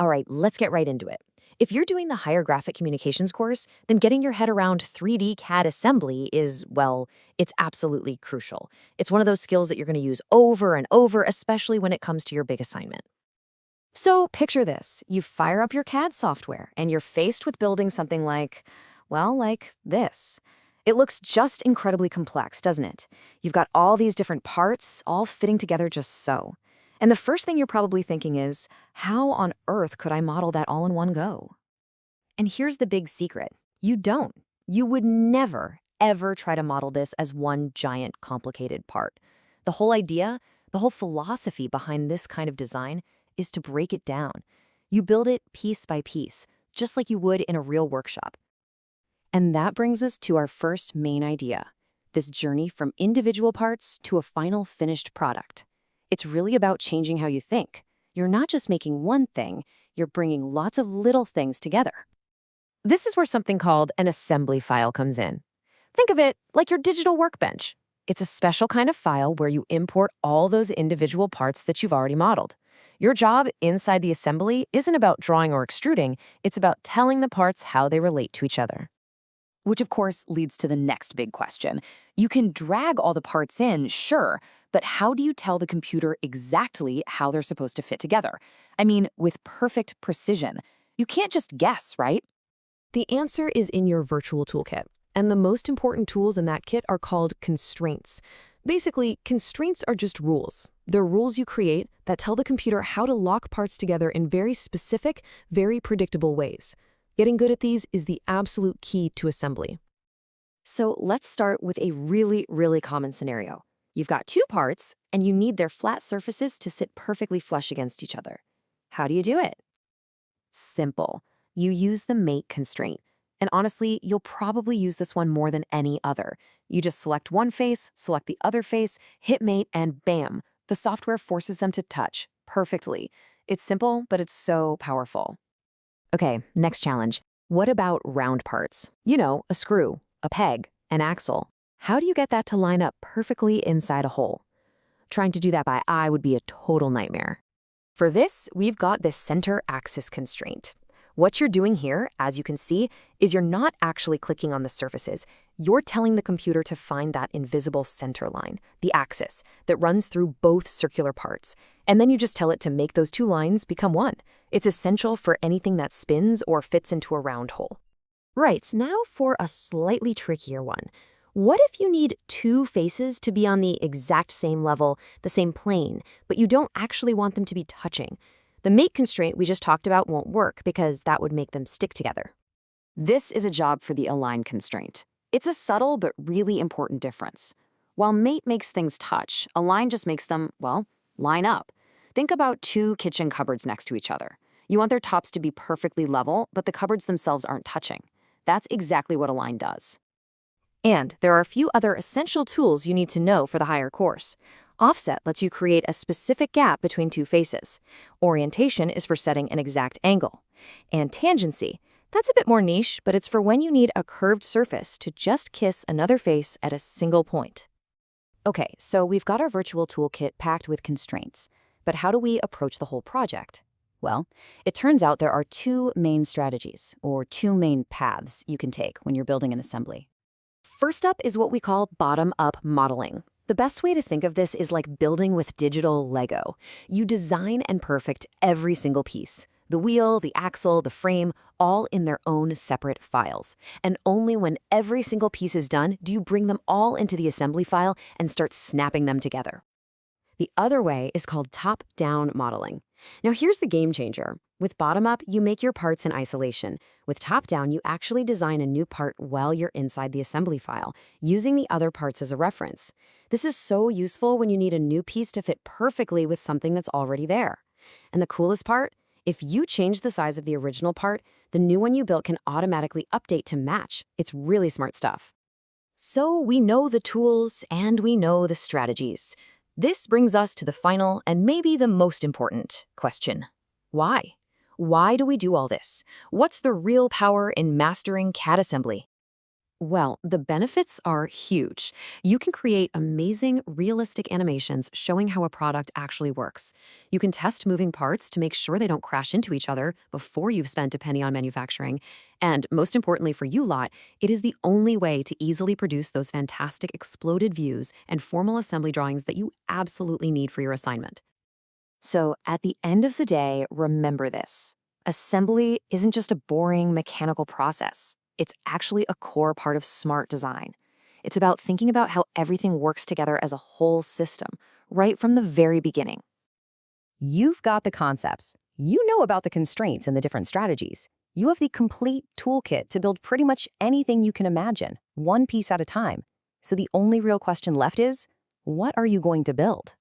All right, let's get right into it. If you're doing the higher graphic communications course, then getting your head around 3D CAD assembly is, well, it's absolutely crucial. It's one of those skills that you're going to use over and over, especially when it comes to your big assignment. So picture this. You fire up your CAD software and you're faced with building something like, well, like this. It looks just incredibly complex, doesn't it? You've got all these different parts all fitting together just so. And the first thing you're probably thinking is, how on earth could I model that all in one go? And here's the big secret. You don't. You would never, ever try to model this as one giant, complicated part. The whole idea, the whole philosophy behind this kind of design is to break it down. You build it piece by piece, just like you would in a real workshop. And that brings us to our first main idea, this journey from individual parts to a final finished product. It's really about changing how you think. You're not just making one thing, you're bringing lots of little things together. This is where something called an assembly file comes in. Think of it like your digital workbench. It's a special kind of file where you import all those individual parts that you've already modeled. Your job inside the assembly isn't about drawing or extruding, it's about telling the parts how they relate to each other. Which, of course, leads to the next big question. You can drag all the parts in, sure, but how do you tell the computer exactly how they're supposed to fit together? I mean, with perfect precision. You can't just guess, right? The answer is in your virtual toolkit, and the most important tools in that kit are called constraints. Basically, constraints are just rules. They're rules you create that tell the computer how to lock parts together in very specific, very predictable ways. Getting good at these is the absolute key to assembly. So let's start with a really, really common scenario. You've got two parts, and you need their flat surfaces to sit perfectly flush against each other. How do you do it? Simple. You use the mate constraint. And honestly, you'll probably use this one more than any other. You just select one face, select the other face, hit mate, and bam, the software forces them to touch perfectly. It's simple, but it's so powerful. Okay, next challenge. What about round parts? You know, a screw, a peg, an axle. How do you get that to line up perfectly inside a hole? Trying to do that by eye would be a total nightmare. For this, we've got the center axis constraint. What you're doing here, as you can see, is you're not actually clicking on the surfaces. You're telling the computer to find that invisible center line, the axis, that runs through both circular parts. And then you just tell it to make those two lines become one. It's essential for anything that spins or fits into a round hole. Right, now for a slightly trickier one. What if you need two faces to be on the exact same level, the same plane, but you don't actually want them to be touching? The mate constraint we just talked about won't work because that would make them stick together. This is a job for the align constraint. It's a subtle but really important difference. While mate makes things touch, align just makes them, well, line up. Think about two kitchen cupboards next to each other. You want their tops to be perfectly level, but the cupboards themselves aren't touching. That's exactly what align does. And there are a few other essential tools you need to know for the higher course. Offset lets you create a specific gap between two faces. Orientation is for setting an exact angle. And tangency, that's a bit more niche, but it's for when you need a curved surface to just kiss another face at a single point. Okay, so we've got our virtual toolkit packed with constraints. But how do we approach the whole project? Well, it turns out there are two main strategies, or two main paths you can take when you're building an assembly. First up is what we call bottom-up modeling. The best way to think of this is like building with digital Lego. You design and perfect every single piece. The wheel, the axle, the frame, all in their own separate files. And only when every single piece is done do you bring them all into the assembly file and start snapping them together. The other way is called top-down modeling. Now here's the game changer. With bottom-up, you make your parts in isolation. With top-down, you actually design a new part while you're inside the assembly file, using the other parts as a reference. This is so useful when you need a new piece to fit perfectly with something that's already there. And the coolest part? If you change the size of the original part, the new one you built can automatically update to match. It's really smart stuff. So we know the tools and we know the strategies. This brings us to the final and maybe the most important question. Why? Why do we do all this? What's the real power in mastering CAD assembly? Well, the benefits are huge. You can create amazing, realistic animations showing how a product actually works. You can test moving parts to make sure they don't crash into each other before you've spent a penny on manufacturing. And most importantly for you lot, it is the only way to easily produce those fantastic exploded views and formal assembly drawings that you absolutely need for your assignment. So, at the end of the day, remember this. Assembly isn't just a boring mechanical process. It's actually a core part of smart design. It's about thinking about how everything works together as a whole system, right from the very beginning. You've got the concepts. You know about the constraints and the different strategies. You have the complete toolkit to build pretty much anything you can imagine, one piece at a time. So the only real question left is, what are you going to build?